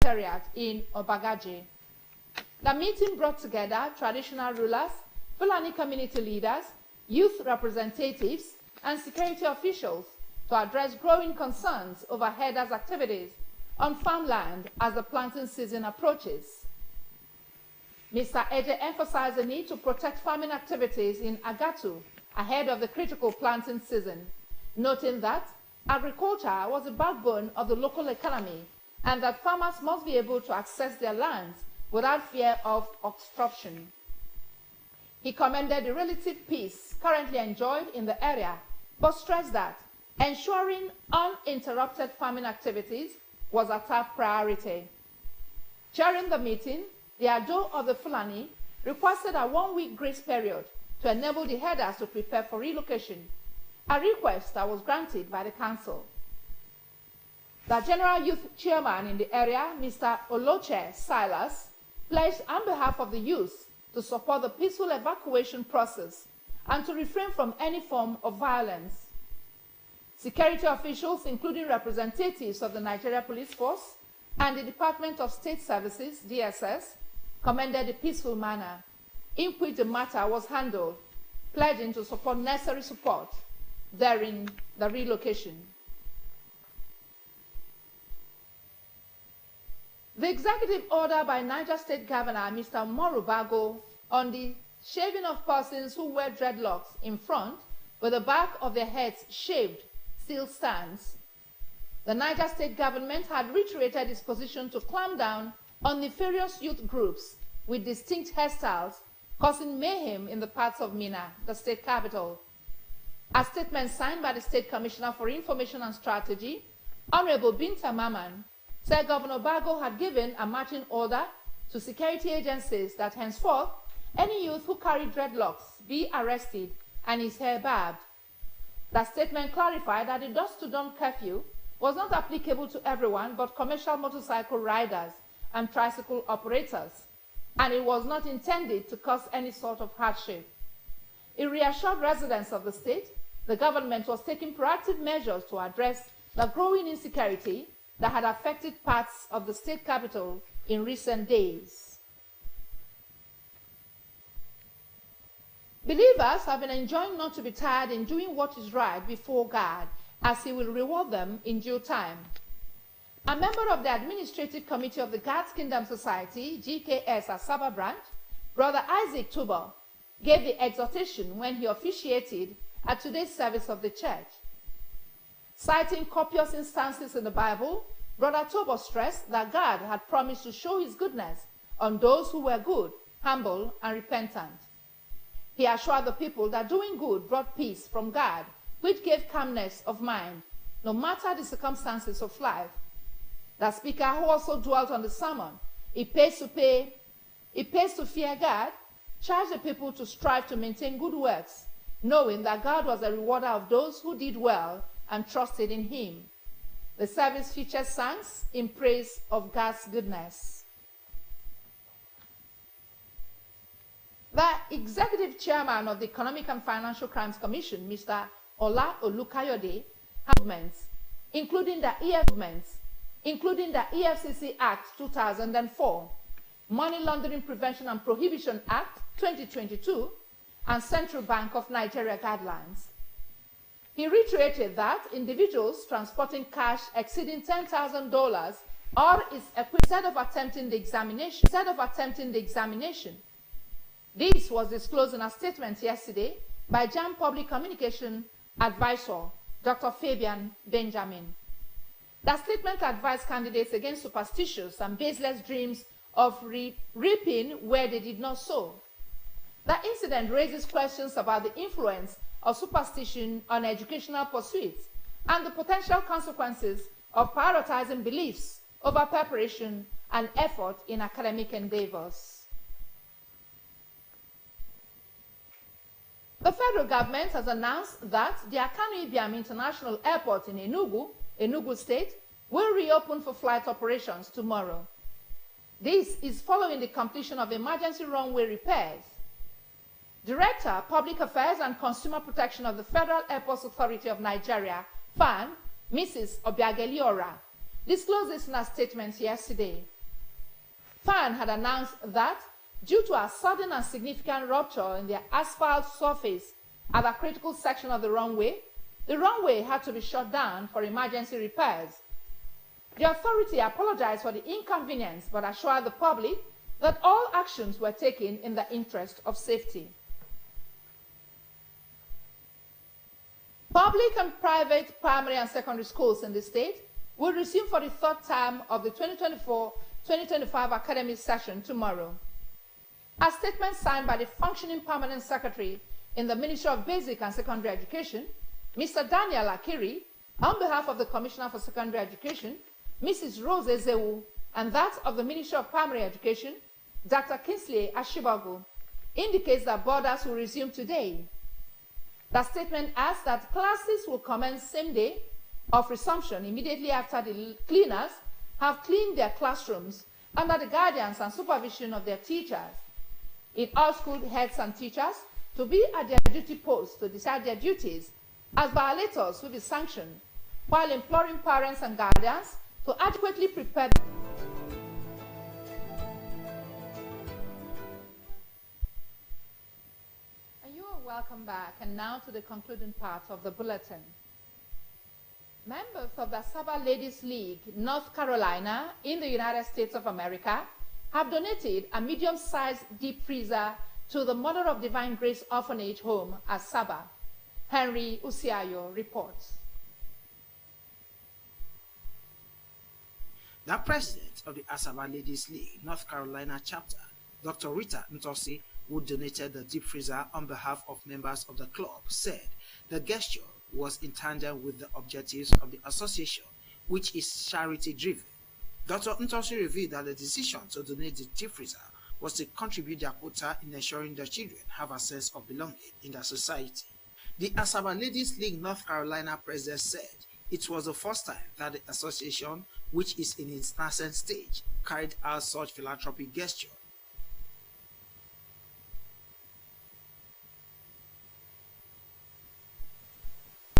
Secretariat in Obagaji. The meeting brought together traditional rulers, Fulani community leaders, youth representatives, and security officials to address growing concerns over herders' activities on farmland as the planting season approaches. Mr. Eje emphasized the need to protect farming activities in Agatu ahead of the critical planting season, noting that agriculture was the backbone of the local economy and that farmers must be able to access their lands without fear of obstruction. He commended the relative peace currently enjoyed in the area, but stressed that ensuring uninterrupted farming activities was a top priority. During the meeting, the Ado of the Fulani requested a one-week grace period to enable the herders to prepare for relocation, a request that was granted by the council. The General Youth Chairman in the area, Mr. Oloche Silas, pledged on behalf of the youth to support the peaceful evacuation process and to refrain from any form of violence. Security officials, including representatives of the Nigeria Police Force and the Department of State Services, DSS, commended the peaceful manner in which the matter was handled, pledging to support necessary support during the relocation. The executive order by Niger State Governor Mr. Morubago on the shaving of persons who wear dreadlocks in front with the back of their heads shaved still stands. The Niger State government had reiterated its position to clamp down on nefarious youth groups with distinct hairstyles causing mayhem in the parts of Minna, the state capital. A statement signed by the State Commissioner for Information and Strategy, Honorable Binta Maman, said Governor Bago had given a marching order to security agencies that henceforth any youth who carry dreadlocks be arrested and his hair barbed. The statement clarified that the dusk-to-dawn curfew was not applicable to everyone but commercial motorcycle riders and tricycle operators, and it was not intended to cause any sort of hardship. It reassured residents of the state the government was taking proactive measures to address the growing insecurity that had affected parts of the state capital in recent days. Believers have been enjoined not to be tired in doing what is right before God, as he will reward them in due time. A member of the Administrative Committee of the God's Kingdom Society, GKS Asaba branch, Brother Isaac Tuba, gave the exhortation when he officiated at today's service of the church. Citing copious instances in the Bible, Brother Tuba stressed that God had promised to show his goodness on those who were good, humble, and repentant. He assured the people that doing good brought peace from God, which gave calmness of mind, no matter the circumstances of life. The speaker, who also dwelt on the sermon, it pays to fear God, charged the people to strive to maintain good works, knowing that God was a rewarder of those who did well and trusted in him. The service featured songs in praise of God's goodness. The executive chairman of the Economic and Financial Crimes Commission, Mr. Ola Olukayode, governments, including the EFCC Act 2004, Money Laundering Prevention and Prohibition Act 2022, and Central Bank of Nigeria guidelines. He reiterated that individuals transporting cash exceeding $10,000 or is instead of attempting the examination. This was disclosed in a statement yesterday by JAMB Public Communication Advisor, Dr. Fabian Benjamin. The statement advised candidates against superstitious and baseless dreams of reaping where they did not sow. The incident raises questions about the influence of superstition on educational pursuits and the potential consequences of prioritizing beliefs over preparation and effort in academic endeavors. The federal government has announced that the Akanu Ibiam International Airport in Enugu State, will reopen for flight operations tomorrow. This is following the completion of emergency runway repairs. Director, Public Affairs and Consumer Protection of the Federal Airports Authority of Nigeria, FAN, Mrs. Obiageli Ora, disclosed this in a statement yesterday. FAN had announced that due to a sudden and significant rupture in the asphalt surface at a critical section of the runway had to be shut down for emergency repairs. The authority apologized for the inconvenience but assured the public that all actions were taken in the interest of safety. Public and private primary and secondary schools in the state will resume for the third term of the 2024-2025 academic session tomorrow. A statement signed by the functioning permanent secretary in the Ministry of Basic and Secondary Education, Mr. Daniel Akiri, on behalf of the Commissioner for Secondary Education, Mrs. Rose Ezewu, and that of the Ministry of Primary Education, Dr. Kingsley Ashibagu, indicates that borders will resume today. The statement adds that classes will commence same day of resumption immediately after the cleaners have cleaned their classrooms under the guidance and supervision of their teachers. It urged school heads and teachers to be at their duty posts to discharge their duties as violators will be sanctioned, while imploring parents and guardians to adequately prepare. And you are welcome back, and now to the concluding part of the bulletin. Members of the Asaba Ladies League, North Carolina, in the United States of America, have donated a medium-sized deep freezer to the Mother of Divine Grace Orphanage Home, Asaba. Henry Usiayo reports. The president of the Asaba Ladies League, North Carolina chapter, Dr. Rita Ntosi, who donated the deep freezer on behalf of members of the club, said the gesture was in tandem with the objectives of the association, which is charity-driven. Dr. Ntosi revealed that the decision to donate the deep freezer was to contribute their quota in ensuring the children have a sense of belonging in the society. The Asaba Ladies League North Carolina president said it was the first time that the association, which is in its nascent stage, carried out such philanthropic gesture